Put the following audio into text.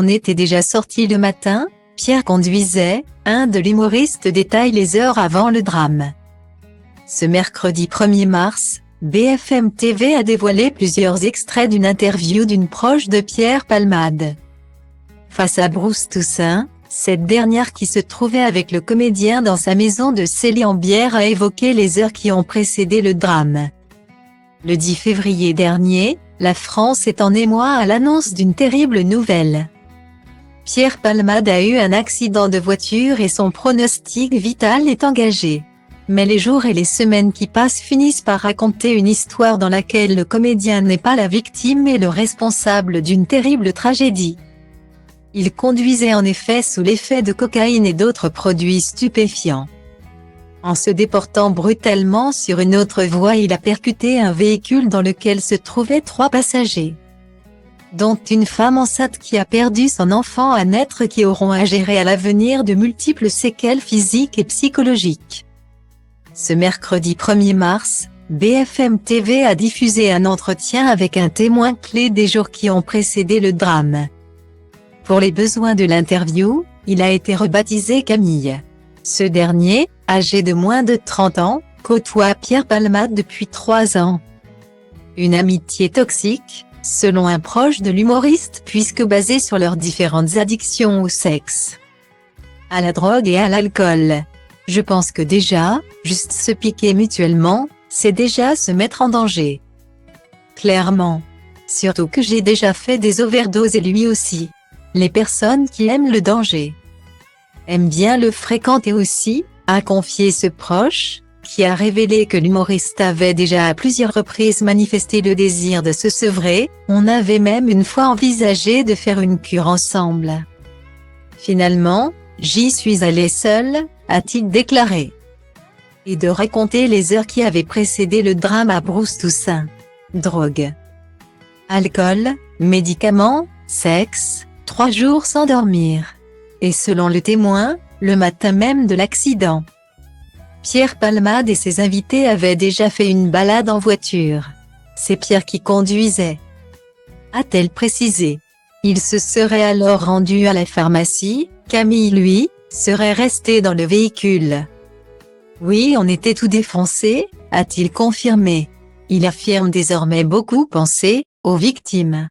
On était déjà sortis le matin, Pierre conduisait, un de l'humoriste détaille les heures avant le drame. Ce mercredi 1er mars, BFM TV a dévoilé plusieurs extraits d'une interview d'une proche de Pierre Palmade. Face à Bruce Toussaint, cette dernière qui se trouvait avec le comédien dans sa maison de Célie-en-Bière a évoqué les heures qui ont précédé le drame. Le 10 février dernier, la France est en émoi à l'annonce d'une terrible nouvelle. Pierre Palmade a eu un accident de voiture et son pronostic vital est engagé. Mais les jours et les semaines qui passent finissent par raconter une histoire dans laquelle le comédien n'est pas la victime mais le responsable d'une terrible tragédie. Il conduisait en effet sous l'effet de cocaïne et d'autres produits stupéfiants. En se déportant brutalement sur une autre voie, il a percuté un véhicule dans lequel se trouvaient 3 passagers, dont une femme enceinte qui a perdu son enfant à naître, qui auront à gérer à l'avenir de multiples séquelles physiques et psychologiques. Ce mercredi 1er mars, BFM TV a diffusé un entretien avec un témoin clé des jours qui ont précédé le drame. Pour les besoins de l'interview, il a été rebaptisé Camille. Ce dernier, âgé de moins de 30 ans, côtoie Pierre Palmade depuis 3 ans. Une amitié toxique, selon un proche de l'humoriste, puisque basée sur leurs différentes addictions au sexe, à la drogue et à l'alcool. Je pense que déjà, juste se piquer mutuellement, c'est déjà se mettre en danger. Clairement. Surtout que j'ai déjà fait des overdoses et lui aussi. Les personnes qui aiment le danger aiment bien le fréquenter aussi, a confié ce proche, qui a révélé que l'humoriste avait déjà à plusieurs reprises manifesté le désir de se sevrer. On avait même une fois envisagé de faire une cure ensemble. Finalement, j'y suis allé seul, a-t-il déclaré. Et de raconter les heures qui avaient précédé le drame à Bruce Toussaint. Drogue, alcool, médicaments, sexe, 3 jours sans dormir. Et selon le témoin, le matin même de l'accident, Pierre Palmade et ses invités avaient déjà fait une balade en voiture. C'est Pierre qui conduisait, a-t-elle précisé. Il se serait alors rendu à la pharmacie, Camille lui, serait resté dans le véhicule. Oui, on était tout défoncé, a-t-il confirmé. Il affirme désormais beaucoup penser aux victimes.